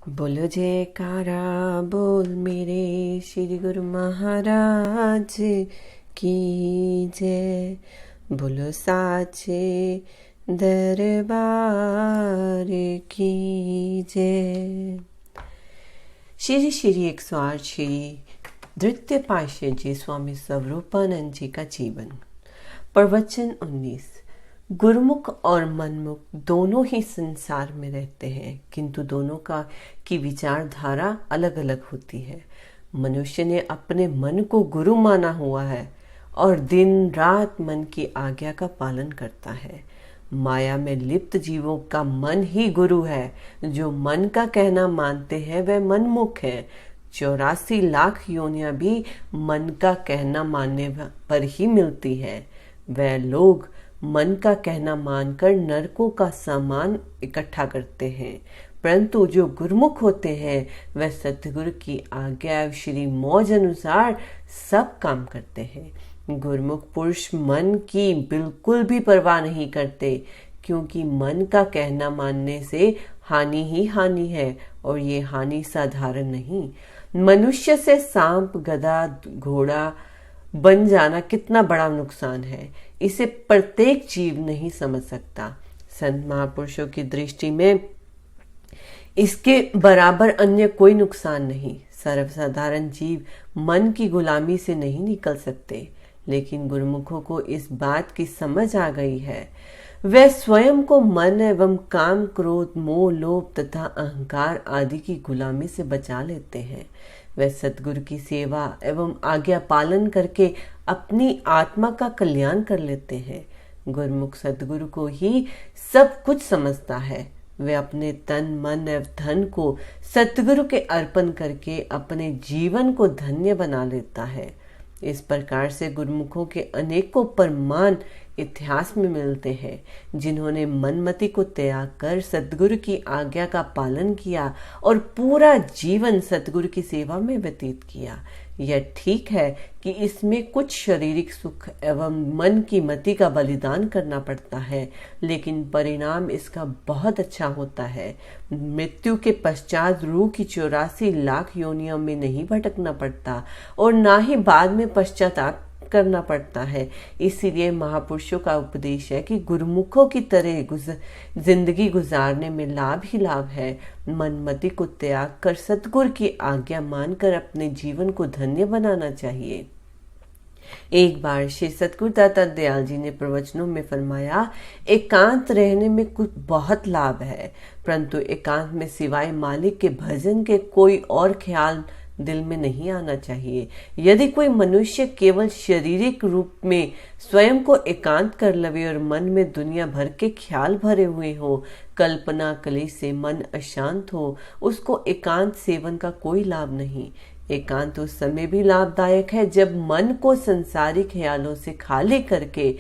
बोलो जयकारा बोल मेरे श्री गुरु महाराज की जय। बोलो साचे दरबार की जय। श्री श्री 108 श्री द्वितीय पातशाह जी स्वामी स्वरूपानंद जी का जीवन। प्रवचन 19। गुरुमुख और मनमुख दोनों ही संसार में रहते हैं, किंतु दोनों की विचारधारा अलग अलग होती है। मनुष्य ने अपने मन को गुरु माना हुआ है और दिन रात मन की आज्ञा का पालन करता है। माया में लिप्त जीवों का मन ही गुरु है। जो मन का कहना मानते हैं वह मनमुख है। 84 लाख योनियां भी मन का कहना मानने पर ही मिलती है। वह लोग मन का कहना मानकर नरकों का सामान इकट्ठा करते हैं, परंतु जो गुरुमुख होते हैं वह सतगुरु की आज्ञा श्री मौज अनुसार सब काम करते हैं। गुरुमुख पुरुष मन की बिल्कुल भी परवाह नहीं करते, क्योंकि मन का कहना मानने से हानि ही हानि है, और ये हानि साधारण नहीं। मनुष्य से सांप गधा घोड़ा बन जाना कितना बड़ा नुकसान है, इसे प्रत्येक जीव नहीं समझ सकता। संत महापुरुषों की दृष्टि में इसके बराबर अन्य कोई नुकसान नहीं। सर्वसाधारण जीव मन की गुलामी से नहीं निकल सकते, लेकिन गुरुमुखों को इस बात की समझ आ गई है। वे स्वयं को मन एवं काम क्रोध मोह लोभ तथा अहंकार आदि की गुलामी से बचा लेते हैं। वे सतगुरु की सेवा एवं आज्ञा पालन करके अपनी आत्मा का कल्याण कर लेते हैं। गुरुमुख सतगुरु को ही सब कुछ समझता है। वे अपने तन मन एवं धन को सतगुरु के अर्पण करके अपने जीवन को धन्य बना लेता है। इस प्रकार से गुरुमुखों के अनेकों प्रमाण इतिहास में मिलते हैं, जिन्होंने मनमति को त्याग कर सतगुरु की आज्ञा का पालन किया और पूरा जीवन सतगुरु की सेवा में व्यतीत किया। यह ठीक है कि इसमें कुछ शारीरिक सुख एवं मन की मति का बलिदान करना पड़ता है, लेकिन परिणाम इसका बहुत अच्छा होता है। मृत्यु के पश्चात रूह की 84 लाख योनियों में नहीं भटकना पड़ता और ना ही बाद में पश्चाताप करना पड़ता है। इसीलिए महापुरुषों का उपदेश है कि गुरुमुखों की तरह जिंदगी गुजारने में लाभ ही लाभ है। मनमति को त्याग कर सतगुरु की आज्ञा मानकर अपने जीवन को धन्य बनाना चाहिए। एक बार श्री सतगुरु दाता दयाल जी ने प्रवचनों में फरमाया, एकांत रहने में कुछ बहुत लाभ है, परंतु एकांत में सिवाय मालिक के भजन के कोई और ख्याल दिल में नहीं आना चाहिए। यदि कोई मनुष्य केवल शारीरिक रूप में स्वयं को एकांत कर लवे और मन में दुनिया भर के ख्याल भरे हुए हो, कल्पना कलेश से मन अशांत हो, उसको एकांत सेवन का कोई लाभ नहीं। एकांत उस समय भी लाभदायक है जब मन को संसारिक ख्यालों से खाली करके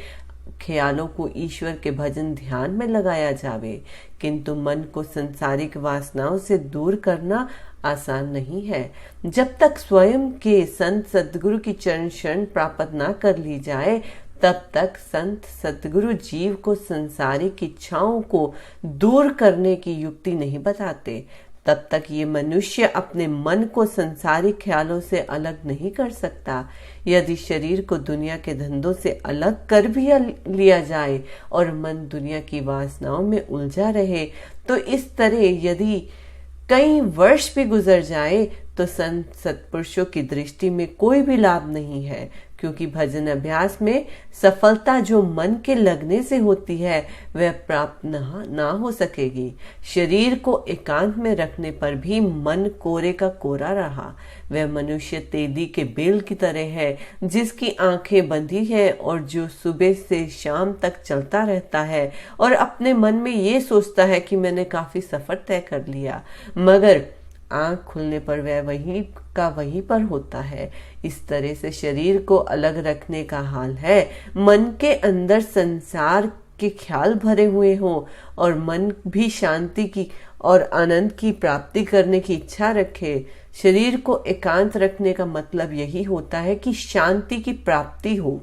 ख्यालों को ईश्वर के भजन ध्यान में लगाया जावे, किंतु मन को संसारिक वासनाओं से दूर करना आसान नहीं है। जब तक स्वयं के संत सतगुरु की चरण शरण प्राप्त ना कर ली जाए, तब तक संत सतगुरु जीव को संसारिक इच्छाओं को दूर करने की युक्ति नहीं बताते। तब तक ये मनुष्य अपने मन को संसारिक ख्यालों से अलग नहीं कर सकता। यदि शरीर को दुनिया के धंधों से अलग कर भी लिया जाए और मन दुनिया की वासनाओं में उलझा रहे, तो इस तरह यदि कई वर्ष भी गुजर जाए तो संत सत्पुरुषों की दृष्टि में कोई भी लाभ नहीं है, क्योंकि भजन अभ्यास में सफलता जो मन के लगने से होती है वह प्राप्त ना हो सकेगी। शरीर को एकांत में रखने पर भी मन कोरे का कोरा रहा। वह मनुष्य तेली के बेल की तरह है, जिसकी आंखें बंधी है और जो सुबह से शाम तक चलता रहता है और अपने मन में ये सोचता है कि मैंने काफी सफर तय कर लिया, मगर आंख खुलने पर वह वहीं पर होता है। इस तरह से शरीर को अलग रखने का हाल है। मन के अंदर संसार के ख्याल भरे हुए हों और मन भी शांति की और आनंद की प्राप्ति करने की इच्छा रखे। शरीर को एकांत रखने का मतलब यही होता है कि शांति की प्राप्ति हो।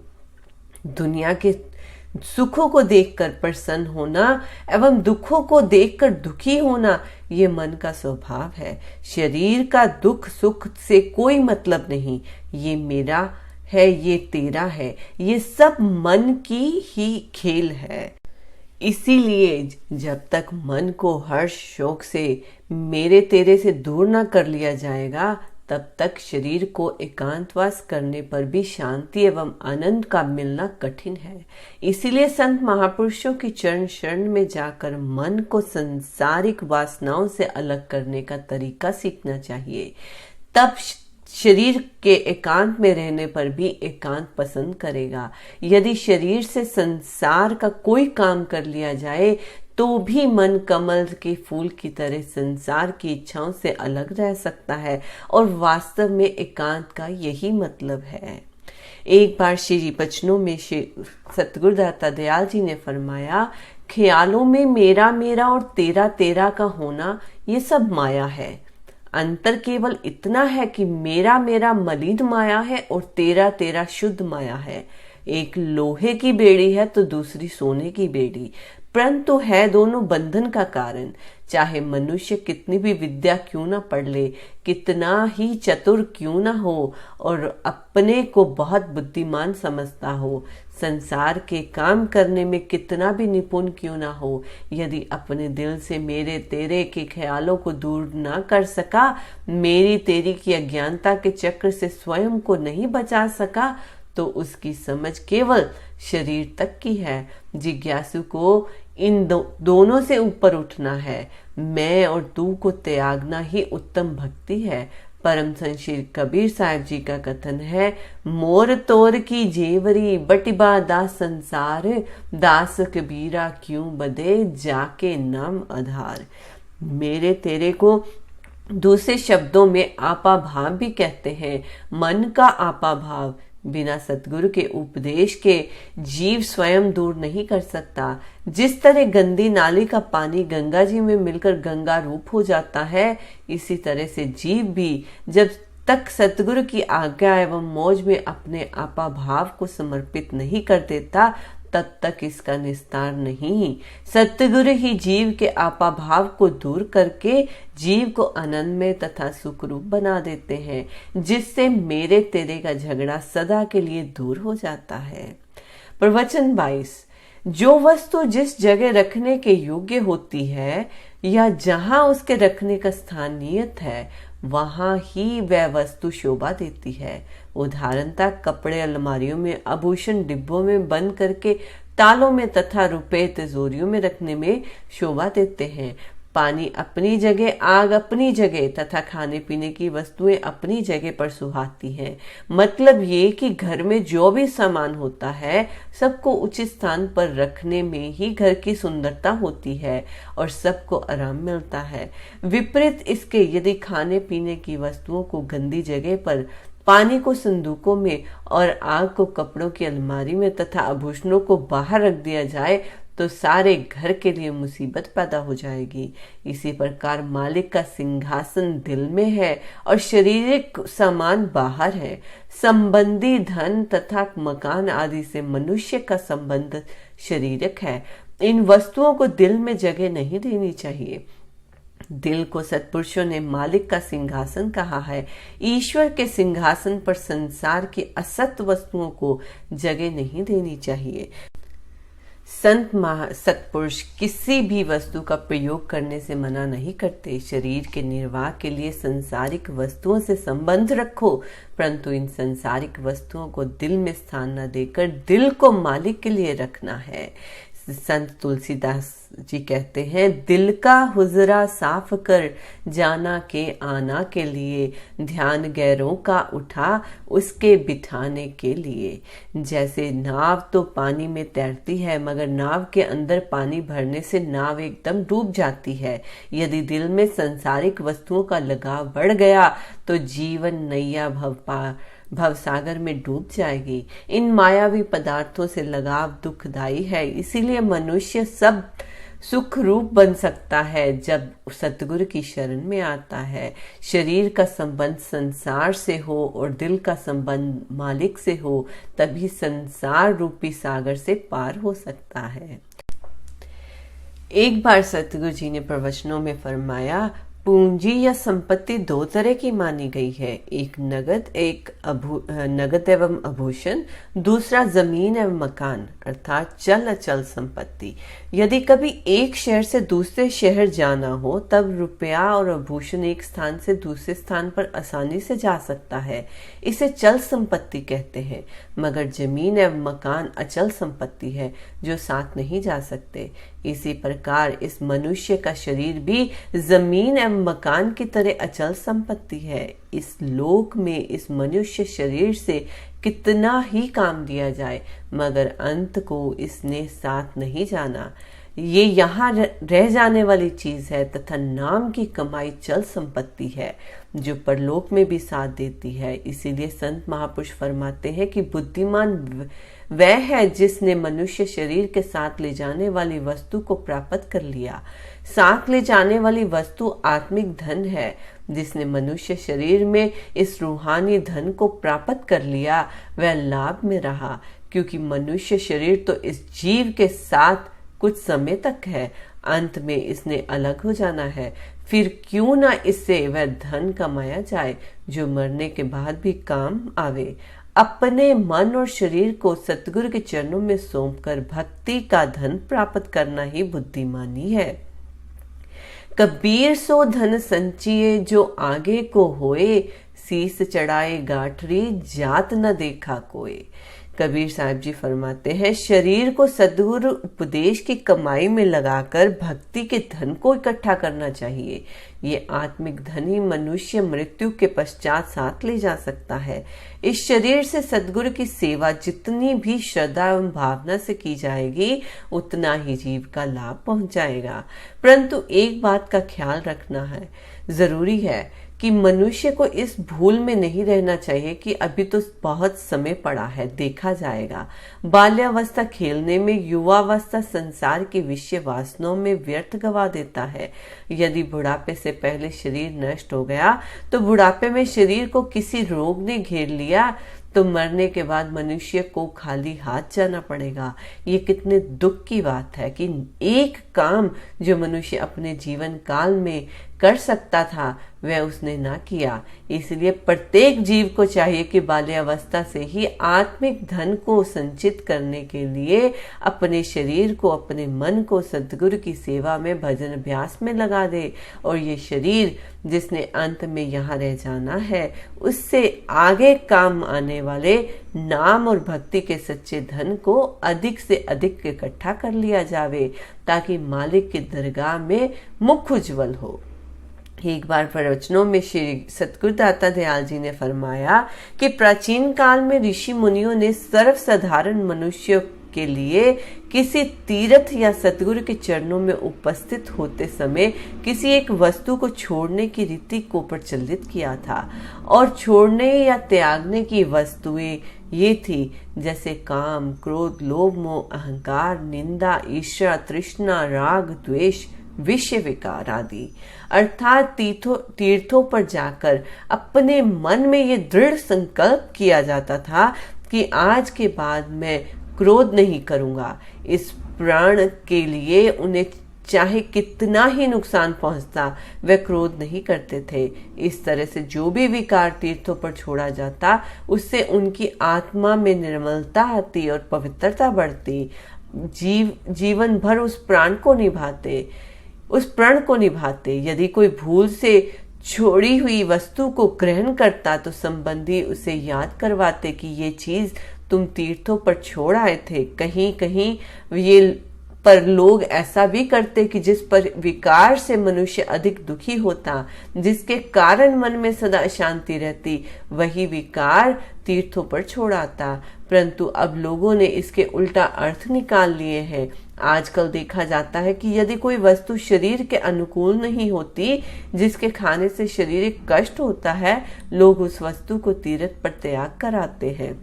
सुखों को देखकर प्रसन्न होना एवं दुखों को देखकर दुखी होना ये मन का स्वभाव है। शरीर का दुख सुख से कोई मतलब नहीं। ये मेरा है, ये तेरा है, ये सब मन की ही खेल है। इसीलिए जब तक मन को हर्ष शोक से मेरे तेरे से दूर ना कर लिया जाएगा, तब तक शरीर को एकांतवास करने पर भी शांति एवं आनंद का मिलना कठिन है। इसीलिए संत महापुरुषों की चरण शरण में जाकर मन को संसारिक वासनाओं से अलग करने का तरीका सीखना चाहिए। तब शरीर के एकांत में रहने पर भी एकांत पसंद करेगा। यदि शरीर से संसार का कोई काम कर लिया जाए तो भी मन कमल के फूल की तरह संसार की इच्छाओं से अलग रह सकता है, और वास्तव में एकांत का यही मतलब है। एक बार श्री बचनों में सतगुरुदाता दयाल जी ने फरमाया, ख्यालों में मेरा मेरा और तेरा तेरा का होना ये सब माया है। अंतर केवल इतना है कि मेरा मेरा मलिन माया है और तेरा तेरा शुद्ध माया है। एक लोहे की बेड़ी है तो दूसरी सोने की बेड़ी, परंतु है दोनों बंधन का कारण। चाहे मनुष्य कितनी भी विद्या क्यों ना पढ़ ले, कितना ही चतुर क्यों ना हो और अपने को बहुत बुद्धिमान समझता हो, संसार के काम करने में कितना भी निपुण क्यों ना हो, यदि अपने दिल से मेरे तेरे के ख्यालों को दूर ना कर सका, मेरी तेरी की अज्ञानता के चक्र से स्वयं को नहीं बचा सका, तो उसकी समझ केवल शरीर तक की है। जिज्ञासु को इन दोनों से ऊपर उठना है। मैं और तू को त्यागना ही उत्तम भक्ति है। परम संत श्री कबीर साहब जी का कथन है, मोर तोर की जेवरी बटिबा दास संसार, दास कबीरा क्यों बदे जाके नाम आधार। मेरे तेरे को दूसरे शब्दों में आपा भाव भी कहते हैं। मन का आपा भाव बिना सतगुरु के उपदेश के जीव स्वयं दूर नहीं कर सकता। जिस तरह गंदी नाली का पानी गंगा जी में मिलकर गंगा रूप हो जाता है, इसी तरह से जीव भी जब तक सतगुरु की आज्ञा एवं मौज में अपने आपा भाव को समर्पित नहीं कर देता, तब तक इसका निस्तार नहीं। सतगुरु ही जीव के आपा भाव को दूर करके जीव को आनंदमय तथा सुखरूप बना देते हैं, जिससे मेरे तेरे का झगड़ा सदा के लिए दूर हो जाता है। प्रवचन 22। जो वस्तु जिस जगह रखने के योग्य होती है या जहां उसके रखने का स्थान नियत है, वहां ही वह वस्तु शोभा देती है। उदाहरणतः कपड़े अलमारियों में, आभूषण डिब्बों में बंद करके तालों में तथा रुपए तिजोरियों में रखने में शोभा देते हैं। पानी अपनी जगह, आग अपनी जगह तथा खाने पीने की वस्तुएं अपनी जगह पर सुहाती हैं। मतलब ये कि घर में जो भी सामान होता है, सबको उचित स्थान पर रखने में ही घर की सुंदरता होती है और सबको आराम मिलता है। विपरीत इसके यदि खाने पीने की वस्तुओं को गंदी जगह पर, पानी को संदूकों में और आग को कपड़ों की अलमारी में तथा आभूषणों को बाहर रख दिया जाए, तो सारे घर के लिए मुसीबत पैदा हो जाएगी। इसी प्रकार मालिक का सिंहासन दिल में है और शारीरिक सामान बाहर है। संबंधी धन तथा मकान आदि से मनुष्य का संबंध शारीरिक है। इन वस्तुओं को दिल में जगह नहीं देनी चाहिए। दिल को सत्पुरुषों ने मालिक का सिंहासन कहा है। ईश्वर के सिंहासन पर संसार की असत वस्तुओं को जगह नहीं देनी चाहिए। संत सत्पुरुष किसी भी वस्तु का प्रयोग करने से मना नहीं करते। शरीर के निर्वाह के लिए संसारिक वस्तुओं से संबंध रखो, परंतु इन संसारिक वस्तुओं को दिल में स्थान न देकर दिल को मालिक के लिए रखना है। संत तुलसीदास जी कहते हैं, दिल का हुजरा साफ कर, जाना के आना के लिए, ध्यान गैरों का उठा उसके बिठाने के लिए। जैसे नाव तो पानी में तैरती है, मगर नाव के अंदर पानी भरने से नाव एकदम डूब जाती है। यदि दिल में संसारिक वस्तुओं का लगाव बढ़ गया तो जीवन नैया भवसागर में डूब जाएगी। इन मायावी पदार्थों से लगाव दुखदायी है। इसीलिए मनुष्य सब सुख रूप बन सकता है जब सतगुरु की शरण में आता है। शरीर का संबंध संसार से हो और दिल का संबंध मालिक से हो, तभी संसार रूपी सागर से पार हो सकता है। एक बार सतगुरु जी ने प्रवचनों में फरमाया, पूंजी या संपत्ति दो तरह की मानी गई है, एक नगद एवं आभूषण, दूसरा जमीन एवं मकान अर्थात चल अचल संपत्ति। यदि कभी एक शहर से दूसरे शहर जाना हो तब रुपया और आभूषण एक स्थान से दूसरे स्थान पर आसानी से जा सकता है, इसे चल संपत्ति कहते हैं। मगर जमीन एवं मकान अचल संपत्ति है जो साथ नहीं जा सकते। इसी प्रकार इस मनुष्य का शरीर भी जमीन एवं मकान की तरह अचल संपत्ति है। इस लोक में इस मनुष्य शरीर से कितना ही काम दिया जाए, मगर अंत को इसने साथ नहीं जाना। ये यहाँ रह जाने वाली चीज है तथा नाम की कमाई चल संपत्ति है जो परलोक में भी साथ देती है। इसीलिए संत महापुरुष फरमाते हैं कि बुद्धिमान वह है जिसने मनुष्य शरीर के साथ ले जाने वाली वस्तु को प्राप्त कर लिया। साथ ले जाने वाली वस्तु आत्मिक धन है। जिसने मनुष्य शरीर में इस रूहानी धन को प्राप्त कर लिया वह लाभ में रहा, क्योंकि मनुष्य शरीर तो इस जीव के साथ कुछ समय तक है, अंत में इसने अलग हो जाना है। फिर क्यों ना इससे वह धन कमाया जाए जो मरने के बाद भी काम आवे। अपने मन और शरीर को सतगुरु के चरणों में सौंपकर भक्ति का धन प्राप्त करना ही बुद्धिमानी है। कबीर सो धन संचिए जो आगे को होए, शीस चढ़ाए गाठरी जात न देखा कोई। कबीर साहब जी फरमाते हैं, शरीर को सद्गुरु उपदेश की कमाई में लगाकर भक्ति के धन को इकट्ठा करना चाहिए। ये आत्मिक धन ही मनुष्य मृत्यु के पश्चात साथ ले जा सकता है। इस शरीर से सद्गुरु की सेवा जितनी भी श्रद्धा एवं भावना से की जाएगी उतना ही जीव का लाभ पहुंच जाएगा। परंतु एक बात का ख्याल रखना है, जरूरी है कि मनुष्य को इस भूल में नहीं रहना चाहिए कि अभी तो बहुत समय पड़ा है, देखा जाएगा। बाल्यावस्था खेलने में, युवावस्था संसार की विषय वासनाओं में व्यर्थ गवा देता है। यदि बुढ़ापे से पहले शरीर नष्ट हो गया तो बुढ़ापे में शरीर को किसी रोग ने घेर लिया तो मरने के बाद मनुष्य को खाली हाथ जाना पड़ेगा। ये कितने दुख की बात है कि एक काम जो मनुष्य अपने जीवन काल में कर सकता था वह उसने ना किया। इसलिए प्रत्येक जीव को चाहिए कि बाल्यावस्था से ही आत्मिक धन को संचित करने के लिए अपने शरीर को, अपने मन को सद्गुरु की सेवा में, भजन अभ्यास में लगा दे। और ये शरीर जिसने अंत में यहाँ रह जाना है उससे आगे काम आने वाले नाम और भक्ति के सच्चे धन को अधिक से अधिक इकट्ठा कर लिया जावे ताकि मालिक की दरगाह में मुख उज्जवल हो। एक बार प्रवचनों में श्री सतगुरुदाता दयाल जी ने फरमाया कि प्राचीन काल में ऋषि मुनियों ने सर्वसाधारण मनुष्य के लिए किसी तीर्थ या सतगुरु के चरणों में उपस्थित होते समय किसी एक वस्तु को छोड़ने की रीति को प्रचलित किया था। और छोड़ने या त्यागने की वस्तुएं ये थी जैसे काम, क्रोध, लोभ, मोह, अहंकार, निंदा, ईर्ष्या, तृष्णा, राग, द्वेष, विषय विकार आदि। अर्थात तीर्थों पर जाकर अपने मन में ये दृढ़ संकल्प किया जाता था कि आज के बाद मैं क्रोध नहीं करूंगा। इस प्राण के लिए उन्हें चाहे कितना ही नुकसान पहुंचता वह क्रोध नहीं करते थे। इस तरह से जो भी विकार तीर्थों पर छोड़ा जाता उससे उनकी आत्मा में निर्मलता आती और पवित्रता बढ़ती। जीवन भर उस प्राण को निभाते। यदि कोई भूल से छोड़ी हुई वस्तु को ग्रहण करता तो संबंधी उसे याद करवाते कि ये चीज तुम तीर्थों पर छोड़ आए थे। कहीं कहीं ये पर लोग ऐसा भी करते कि जिस पर विकार से मनुष्य अधिक दुखी होता, जिसके कारण मन में सदा अशांति रहती, वही विकार तीर्थों पर छोड़ाता। परंतु अब लोगों ने इसके उल्टा अर्थ निकाल लिए हैं। आजकल देखा जाता है कि यदि कोई वस्तु शरीर के अनुकूल नहीं होती, जिसके खाने से शारीरिक कष्ट होता है, लोग उस वस्तु को तीर्थ पर त्याग कराते हैं।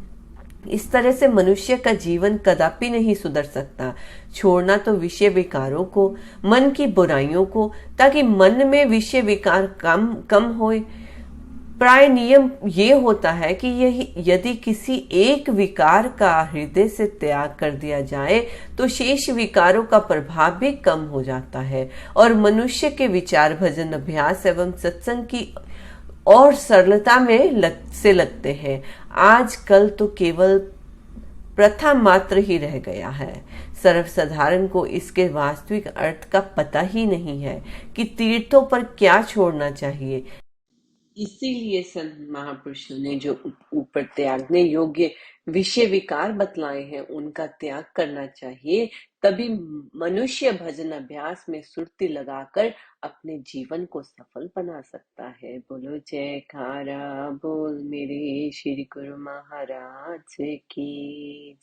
इस तरह से मनुष्य का जीवन कदापि नहीं सुधर सकता। छोड़ना तो विषय विकारों को, मन की बुराइयों को, ताकि मन में विषय विकार कम कम होए। प्राय नियम ये होता है कि यदि किसी एक विकार का हृदय से त्याग कर दिया जाए तो शेष विकारों का प्रभाव भी कम हो जाता है और मनुष्य के विचार, भजन, अभ्यास एवं सत्संग की और सरलता में लगते हैं। आजकल तो केवल प्रथा मात्र ही रह गया है। सर्वसाधारण को इसके वास्तविक अर्थ का पता ही नहीं है कि तीर्थों पर क्या छोड़ना चाहिए। इसीलिए संत महापुरुषों ने जो ऊपर त्यागने योग्य विषय विकार बतलाए हैं उनका त्याग करना चाहिए। तभी मनुष्य भजन अभ्यास में सुरती लगाकर अपने जीवन को सफल बना सकता है। बोलो जयकारा बोल मेरे श्री गुरु महाराज की।